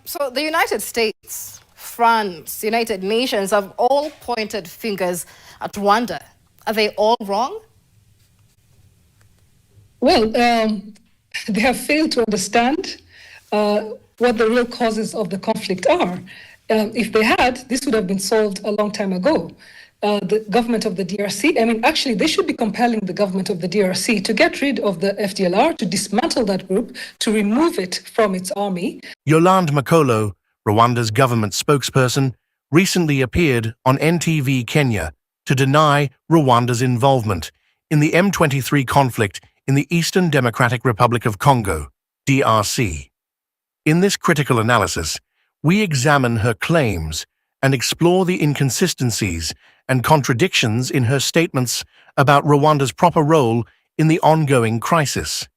So the United States, France, United Nations have all pointed fingers at Rwanda. Are they all wrong? Well, they have failed to understand what the real causes of the conflict are. If they had, this would have been solved a long time ago. The government of the DRC, actually, they should be compelling the government of the DRC to get rid of the FDLR, to dismantle that group, to remove it from its army. Yolande Makolo, Rwanda's government spokesperson, recently appeared on NTV Kenya to deny Rwanda's involvement in the M23 conflict in the Eastern Democratic Republic of Congo, DRC. In this critical analysis, we examine her claims and explore the inconsistencies and contradictions in her statements about Rwanda's proper role in the ongoing crisis.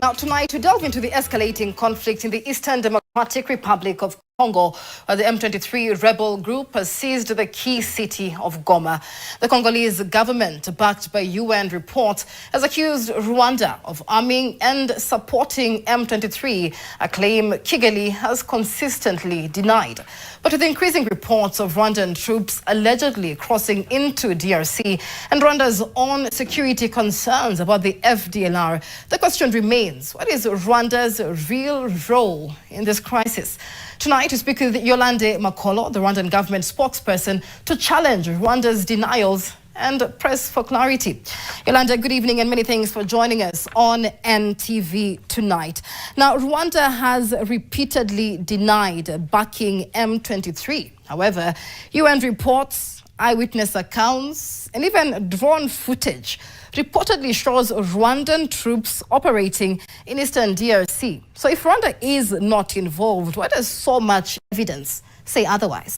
Now, tonight, we delve into the escalating conflict in the Eastern Democratic Republic of Congo, where the M23 rebel group has seized the key city of Goma. The Congolese government, backed by UN reports, has accused Rwanda of arming and supporting M23, a claim Kigali has consistently denied. But with increasing reports of Rwandan troops allegedly crossing into DRC and Rwanda's own security concerns about the FDLR, the question remains, what is Rwanda's real role in this crisis? Tonight, we speak with Yolande Makolo, the Rwandan government spokesperson, to challenge Rwanda's denials and press for clarity. Yolande, good evening and many thanks for joining us on NTV tonight. Now, Rwanda has repeatedly denied backing M23. However, UN reports, eyewitness accounts, and even drone footage reportedly shows Rwandan troops operating in eastern DRC. So if Rwanda is not involved, why does so much evidence say otherwise?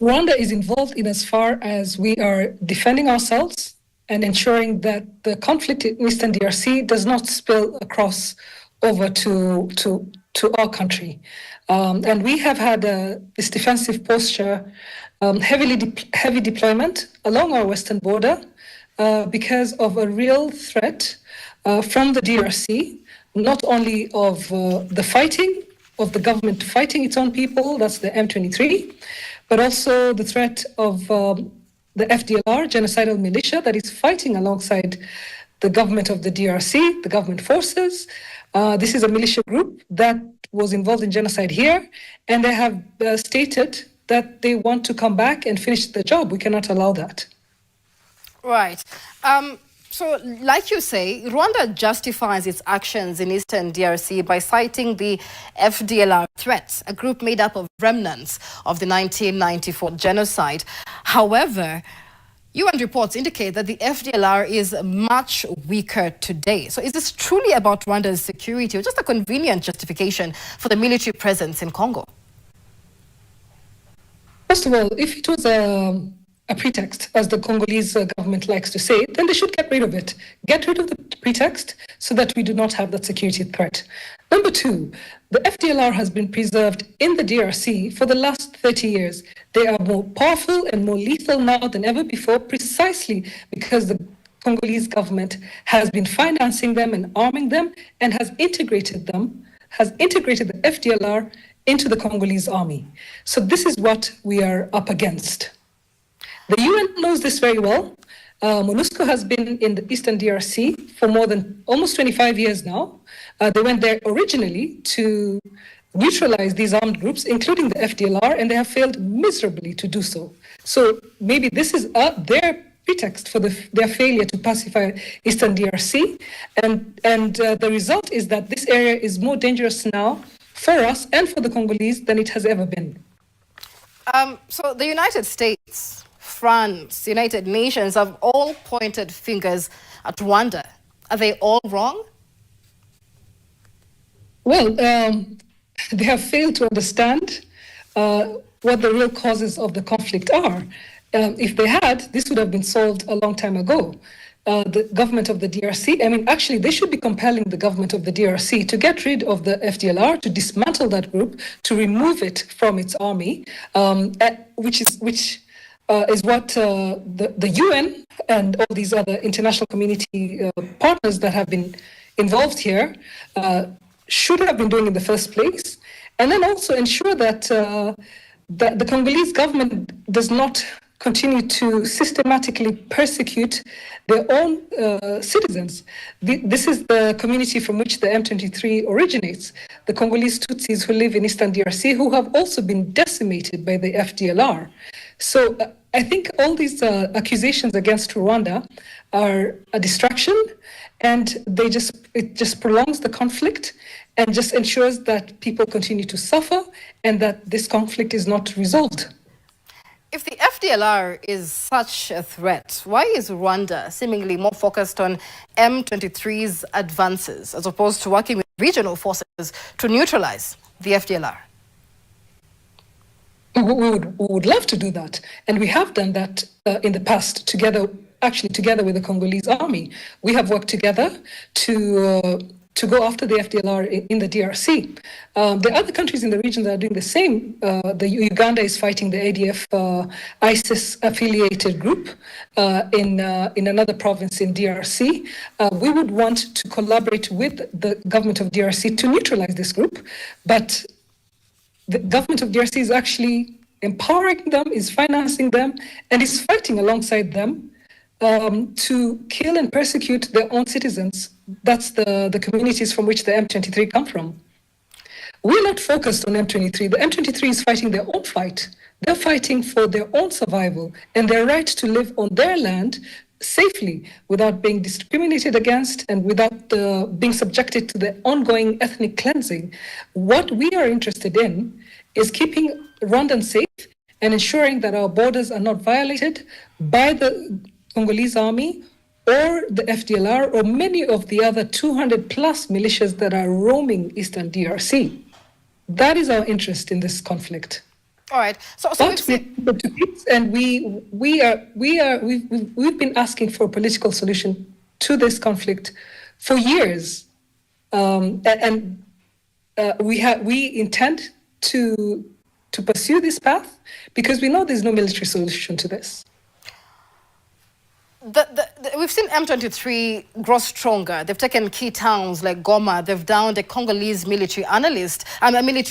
Rwanda is involved in as far as we are defending ourselves and ensuring that the conflict in eastern DRC does not spill across over to our country. And we have had this defensive posture, heavy deployment along our western border because of a real threat from the DRC, not only of the fighting, of the government fighting its own people, that's the M23, but also the threat of the FDLR, genocidal militia, that is fighting alongside the government of the DRC, the government forces. This is a militia group that was involved in genocide here, and they have stated that they want to come back and finish the job. We cannot allow that. Right. So, like you say, Rwanda justifies its actions in eastern DRC by citing the FDLR threat, a group made up of remnants of the 1994 genocide. However, UN reports indicate that the FDLR is much weaker today. So is this truly about Rwanda's security or just a convenient justification for the military presence in Congo? First of all, if it was a pretext, as the Congolese government likes to say, then they should get rid of it. Get rid of the pretext so that we do not have that security threat. Number two, the FDLR has been preserved in the DRC for the last 30 years. They are more powerful and more lethal now than ever before, precisely because the Congolese government has been financing them and arming them and has integrated the FDLR into the Congolese army. So this is what we are up against. The UN knows this very well. MONUSCO has been in the eastern DRC for more than almost 25 years now. They went there originally to neutralize these armed groups, including the FDLR, and they have failed miserably to do so. So maybe this is their pretext for their failure to pacify eastern DRC. And the result is that this area is more dangerous now for us and for the Congolese than it has ever been. So the United States, France, United Nations have all pointed fingers at Rwanda. Are they all wrong? Well, they have failed to understand what the real causes of the conflict are. If they had, this would have been solved a long time ago. The government of the DRC, actually, they should be compelling the government of the DRC to get rid of the FDLR, to dismantle that group, to remove it from its army, which is what the UN and all these other international community partners that have been involved here should have been doing in the first place, and then also ensure that that the Congolese government does not continue to systematically persecute their own citizens. This is the community from which the M23 originates, the Congolese Tutsis who live in Eastern DRC, who have also been decimated by the FDLR. So I think all these accusations against Rwanda are a distraction, and it just prolongs the conflict and just ensures that people continue to suffer and that this conflict is not resolved. If the FDLR is such a threat, why is Rwanda seemingly more focused on M23's advances as opposed to working with regional forces to neutralize the FDLR? We would love to do that. And we have done that in the past together with the Congolese army. We have worked together to go after the FDLR in the DRC. There are other countries in the region that are doing the same. The Uganda is fighting the ADF ISIS-affiliated group in another province in DRC. We would want to collaborate with the government of DRC to neutralize this group, but the government of DRC is actually empowering them, is financing them, and is fighting alongside them to kill and persecute their own citizens. That's the communities from which the M23 come from. We're not focused on M23. The M23 is fighting their own fight. They're fighting for their own survival and their right to live on their land safely without being discriminated against and without being subjected to the ongoing ethnic cleansing. What we are interested in is keeping Rwandans safe and ensuring that our borders are not violated by the Congolese army or the FDLR or many of the other 200 plus militias that are roaming Eastern DRC. That is our interest in this conflict. All right. We've been asking for a political solution to this conflict for years, we intend to pursue this path because we know there's no military solution to this. We've seen M23 grow stronger. They've taken key towns like Goma. They've downed a Congolese military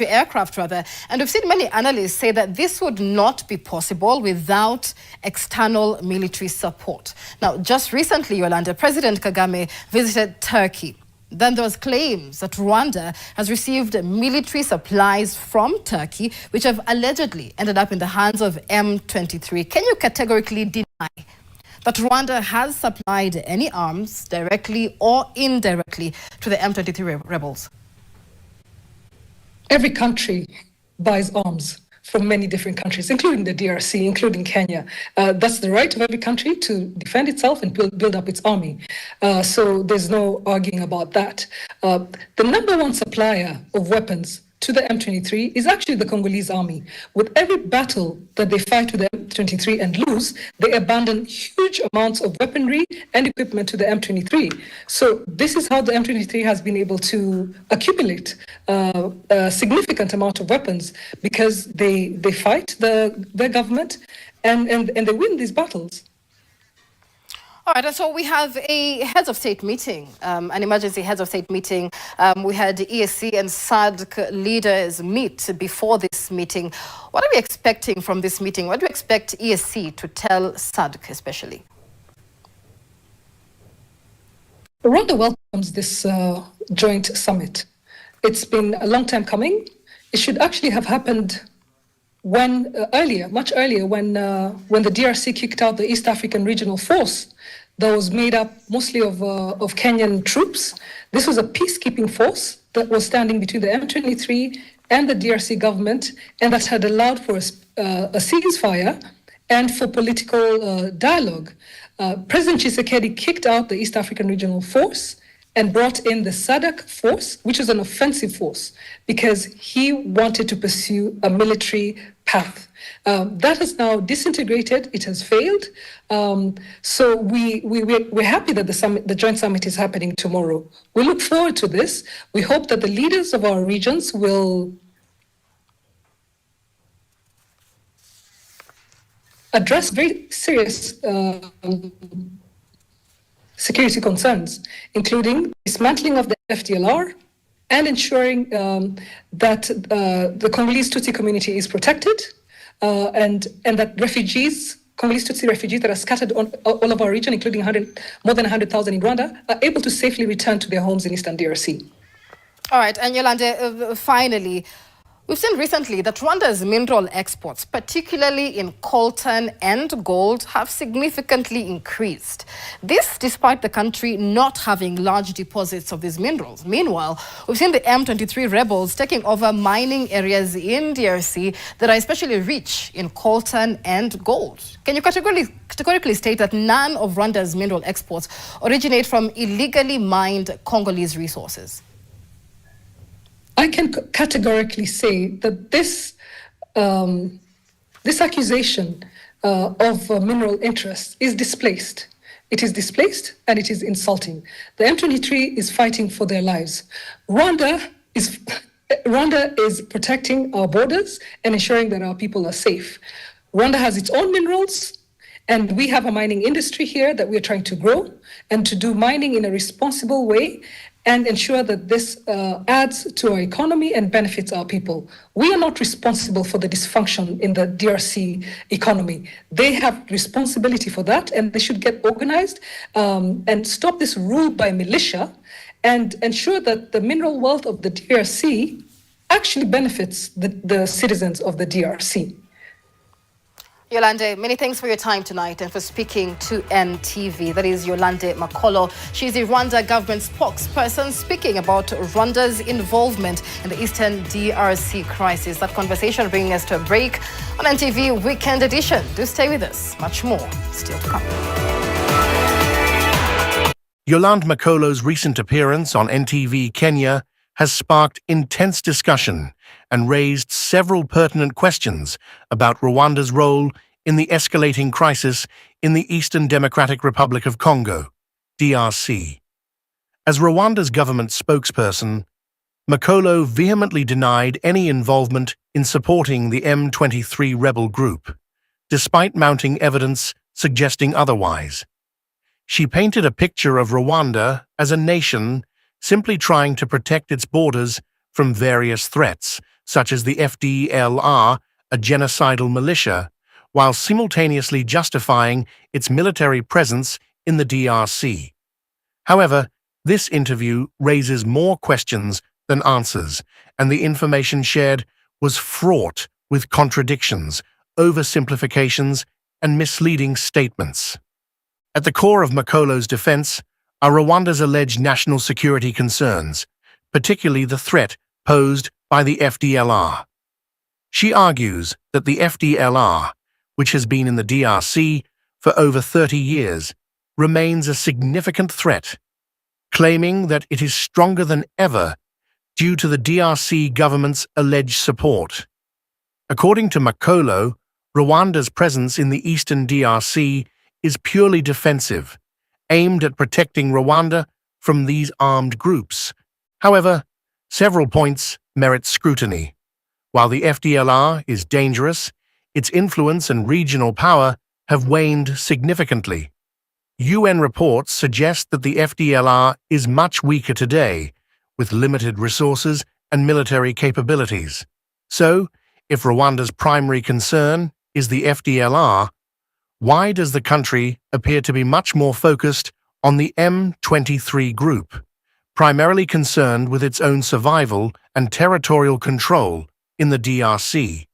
aircraft, and we've seen many analysts say that this would not be possible without external military support. Now, just recently, Yolanda, President Kagame visited Turkey. Then there was claims that Rwanda has received military supplies from Turkey, which have allegedly ended up in the hands of M23. Can you categorically deny that Rwanda has supplied any arms directly or indirectly to the M23 rebels? Every country buys arms from many different countries, including the DRC, including Kenya. That's the right of every country to defend itself and build up its army. So there's no arguing about that. The number one supplier of weapons to the M23 is actually the Congolese army. With every battle that they fight with the M23 and lose, they abandon huge amounts of weaponry and equipment to the M23. So this is how the M23 has been able to accumulate a significant amount of weapons, because they fight their government and they win these battles. All right, so we have a heads of state meeting, an emergency heads of state meeting. We had EAC and SADC leaders meet before this meeting. What are we expecting from this meeting? What do you expect EAC to tell SADC especially? Rwanda welcomes this joint summit. It's been a long time coming. It should actually have happened much earlier, when the DRC kicked out the East African Regional Force that was made up mostly of Kenyan troops. This was a peacekeeping force that was standing between the M23 and the DRC government, and that had allowed for a ceasefire and for political dialogue. President Tshisekedi kicked out the East African Regional Force and brought in the SADC force, which is an offensive force, because he wanted to pursue a military path. That has now disintegrated. It has failed. So we're happy that the joint summit is happening tomorrow. We look forward to this. We hope that the leaders of our regions will address very serious security concerns, including dismantling of the FDLR and ensuring that the Congolese Tutsi community is protected and that Congolese Tutsi refugees that are scattered on all of our region, including more than 100,000 in Rwanda, are able to safely return to their homes in Eastern DRC. All right, and Yolande, finally, we've seen recently that Rwanda's mineral exports, particularly in coltan and gold, have significantly increased. This despite the country not having large deposits of these minerals. Meanwhile, we've seen the M23 rebels taking over mining areas in DRC that are especially rich in coltan and gold. Can you categorically state that none of Rwanda's mineral exports originate from illegally mined Congolese resources? I can categorically say that this accusation of mineral interests is displaced. It is displaced and it is insulting. The M23 is fighting for their lives. Rwanda is protecting our borders and ensuring that our people are safe. Rwanda has its own minerals, and we have a mining industry here that we are trying to grow and to do mining in a responsible way and ensure that this adds to our economy and benefits our people. We are not responsible for the dysfunction in the DRC economy. They have responsibility for that, and they should get organized and stop this rule by militia and ensure that the mineral wealth of the DRC actually benefits the citizens of the DRC. Yolande, many thanks for your time tonight and for speaking to NTV. That is Yolande Makolo. She's the Rwanda government spokesperson speaking about Rwanda's involvement in the Eastern DRC crisis. That conversation bringing us to a break on NTV Weekend Edition. Do stay with us. Much more still to come. Yolande Makolo's recent appearance on NTV Kenya has sparked intense discussion and raised several pertinent questions about Rwanda's role in the escalating crisis in the Eastern Democratic Republic of Congo, DRC. As Rwanda's government spokesperson, Makolo vehemently denied any involvement in supporting the M23 rebel group, despite mounting evidence suggesting otherwise. She painted a picture of Rwanda as a nation simply trying to protect its borders from various threats, such as the FDLR, a genocidal militia, while simultaneously justifying its military presence in the DRC. However, this interview raises more questions than answers, and the information shared was fraught with contradictions, oversimplifications, and misleading statements. At the core of Makolo's defense are Rwanda's alleged national security concerns, particularly the threat posed by the FDLR. She argues that the FDLR, which has been in the DRC for over 30 years, remains a significant threat, claiming that it is stronger than ever due to the DRC government's alleged support. According to Makolo, Rwanda's presence in the eastern DRC is purely defensive, aimed at protecting Rwanda from these armed groups. However, several points merit scrutiny. While the FDLR is dangerous, its influence and regional power have waned significantly. UN reports suggest that the FDLR is much weaker today, with limited resources and military capabilities. So, if Rwanda's primary concern is the FDLR, why does the country appear to be much more focused on the M23 group, primarily concerned with its own survival and territorial control in the DRC?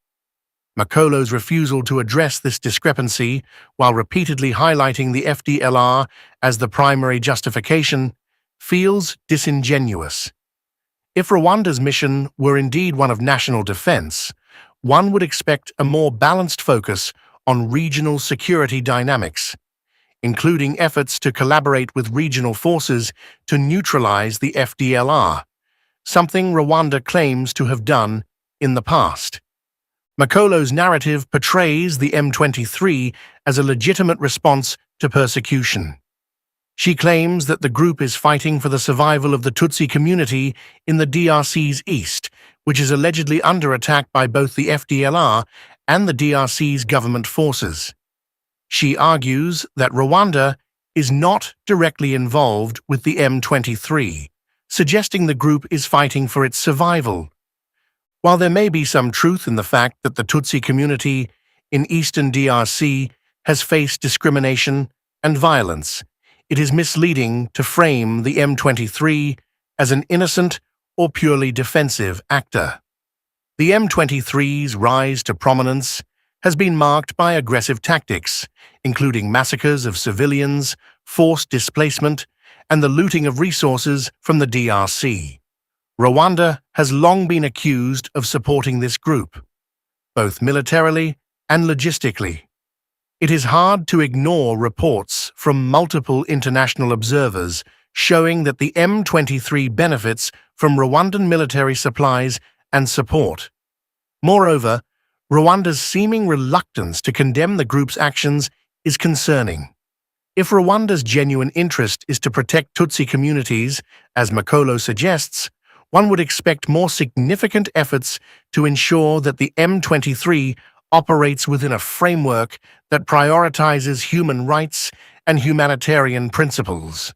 Makolo's refusal to address this discrepancy, while repeatedly highlighting the FDLR as the primary justification, feels disingenuous. If Rwanda's mission were indeed one of national defense, one would expect a more balanced focus on regional security dynamics, including efforts to collaborate with regional forces to neutralize the FDLR, something Rwanda claims to have done in the past. Makolo's narrative portrays the M23 as a legitimate response to persecution. She claims that the group is fighting for the survival of the Tutsi community in the DRC's east, which is allegedly under attack by both the FDLR and the DRC's government forces. She argues that Rwanda is not directly involved with the M23, suggesting the group is fighting for its survival. While there may be some truth in the fact that the Tutsi community in eastern DRC has faced discrimination and violence, it is misleading to frame the M23 as an innocent or purely defensive actor. The M23's rise to prominence has been marked by aggressive tactics, including massacres of civilians, forced displacement, and the looting of resources from the DRC. Rwanda has long been accused of supporting this group, both militarily and logistically. It is hard to ignore reports from multiple international observers showing that the M23 benefits from Rwandan military supplies and support. Moreover, Rwanda's seeming reluctance to condemn the group's actions is concerning. If Rwanda's genuine interest is to protect Tutsi communities, as Makolo suggests, one would expect more significant efforts to ensure that the M23 operates within a framework that prioritizes human rights and humanitarian principles.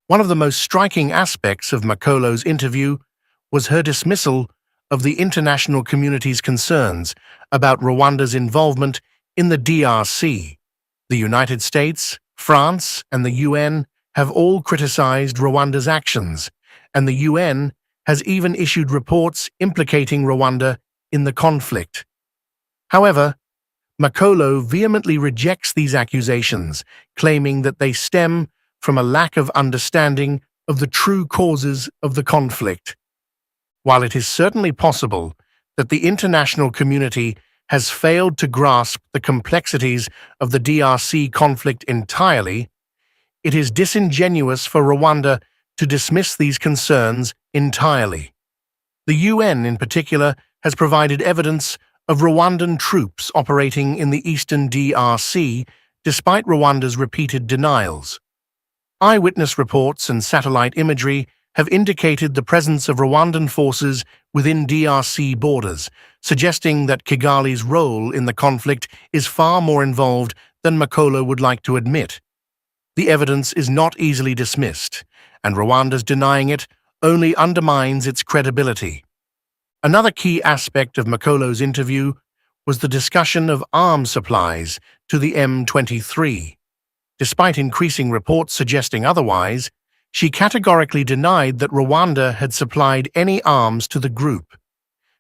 One of the most striking aspects of Makolo's interview was her dismissal of the international community's concerns about Rwanda's involvement in the DRC. The United States, France, and the UN have all criticized Rwanda's actions, and the UN has even issued reports implicating Rwanda in the conflict. However, Makolo vehemently rejects these accusations, claiming that they stem from a lack of understanding of the true causes of the conflict. While it is certainly possible that the international community has failed to grasp the complexities of the DRC conflict entirely, it is disingenuous for Rwanda to dismiss these concerns entirely. The UN, in particular, has provided evidence of Rwandan troops operating in the eastern DRC despite Rwanda's repeated denials. Eyewitness reports and satellite imagery have indicated the presence of Rwandan forces within DRC borders, suggesting that Kigali's role in the conflict is far more involved than Makolo would like to admit. The evidence is not easily dismissed, and Rwanda's denying it only undermines its credibility. Another key aspect of Makolo's interview was the discussion of arms supplies to the M23. Despite increasing reports suggesting otherwise, she categorically denied that Rwanda had supplied any arms to the group.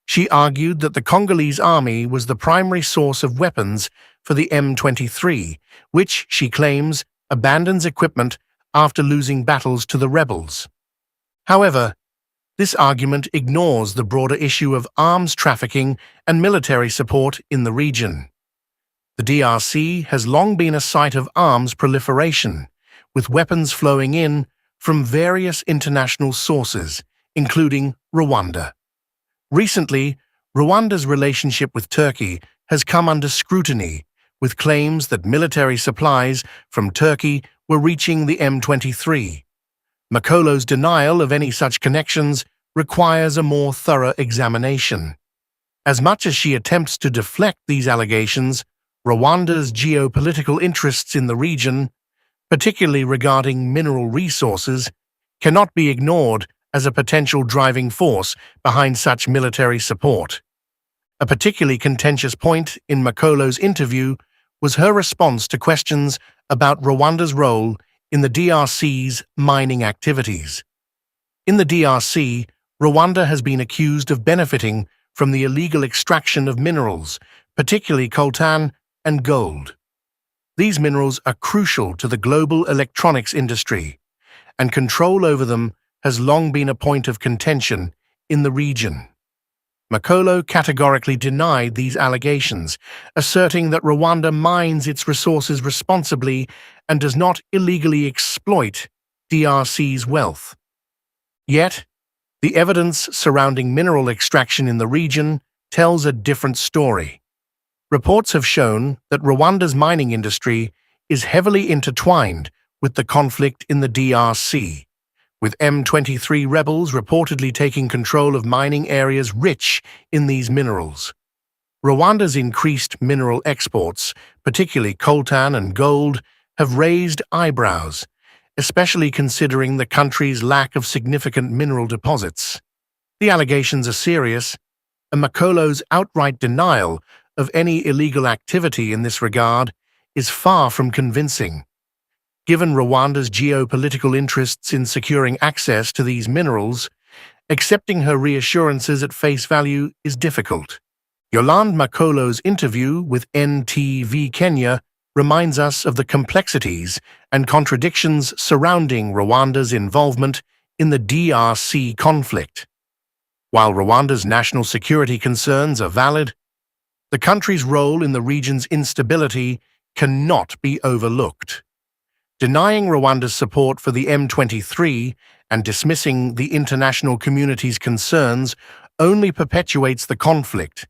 She argued that the Congolese army was the primary source of weapons for the M23, which, she claims, abandons equipment after losing battles to the rebels. However, this argument ignores the broader issue of arms trafficking and military support in the region. The DRC has long been a site of arms proliferation, with weapons flowing in from various international sources, including Rwanda. Recently, Rwanda's relationship with Turkey has come under scrutiny, with claims that military supplies from Turkey were reaching the M23. Makolo's denial of any such connections requires a more thorough examination. As much as she attempts to deflect these allegations, Rwanda's geopolitical interests in the region, particularly regarding mineral resources, cannot be ignored as a potential driving force behind such military support. A particularly contentious point in Makolo's interview was her response to questions about Rwanda's role in the DRC's mining activities. In the DRC, Rwanda has been accused of benefiting from the illegal extraction of minerals, particularly coltan and gold. These minerals are crucial to the global electronics industry, and control over them has long been a point of contention in the region. Makolo categorically denied these allegations, asserting that Rwanda mines its resources responsibly and does not illegally exploit DRC's wealth. Yet, the evidence surrounding mineral extraction in the region tells a different story. Reports have shown that Rwanda's mining industry is heavily intertwined with the conflict in the DRC, with M23 rebels reportedly taking control of mining areas rich in these minerals. Rwanda's increased mineral exports particularly coltan and gold, have raised eyebrows, especially considering the country's lack of significant mineral deposits. The allegations are serious, and Makolo's outright denial of any illegal activity in this regard is far from convincing. Given Rwanda's geopolitical interests in securing access to these minerals, accepting her reassurances at face value is difficult. Yolande Makolo's interview with NTV Kenya reminds us of the complexities and contradictions surrounding Rwanda's involvement in the DRC conflict. While Rwanda's national security concerns are valid, the country's role in the region's instability cannot be overlooked. Denying Rwanda's support for the M23 and dismissing the international community's concerns only perpetuates the conflict,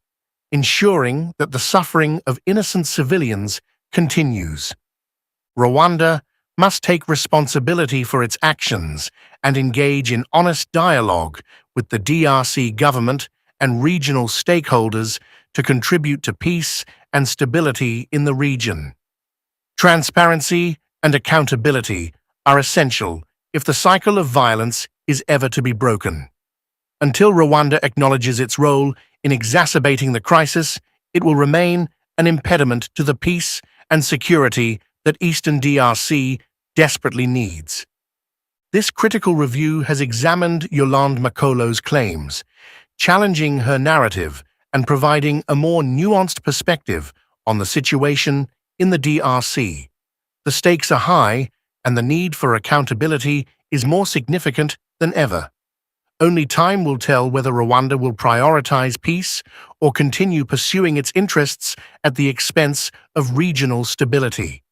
ensuring that the suffering of innocent civilians continues. Rwanda must take responsibility for its actions and engage in honest dialogue with the DRC government and regional stakeholders to contribute to peace and stability in the region. Transparency and accountability are essential if the cycle of violence is ever to be broken. Until Rwanda acknowledges its role in exacerbating the crisis, it will remain an impediment to the peace and security that Eastern DRC desperately needs. This critical review has examined Yolande Makolo's claims, challenging her narrative and providing a more nuanced perspective on the situation in the DRC. The stakes are high, and the need for accountability is more significant than ever. Only time will tell whether Rwanda will prioritize peace or continue pursuing its interests at the expense of regional stability.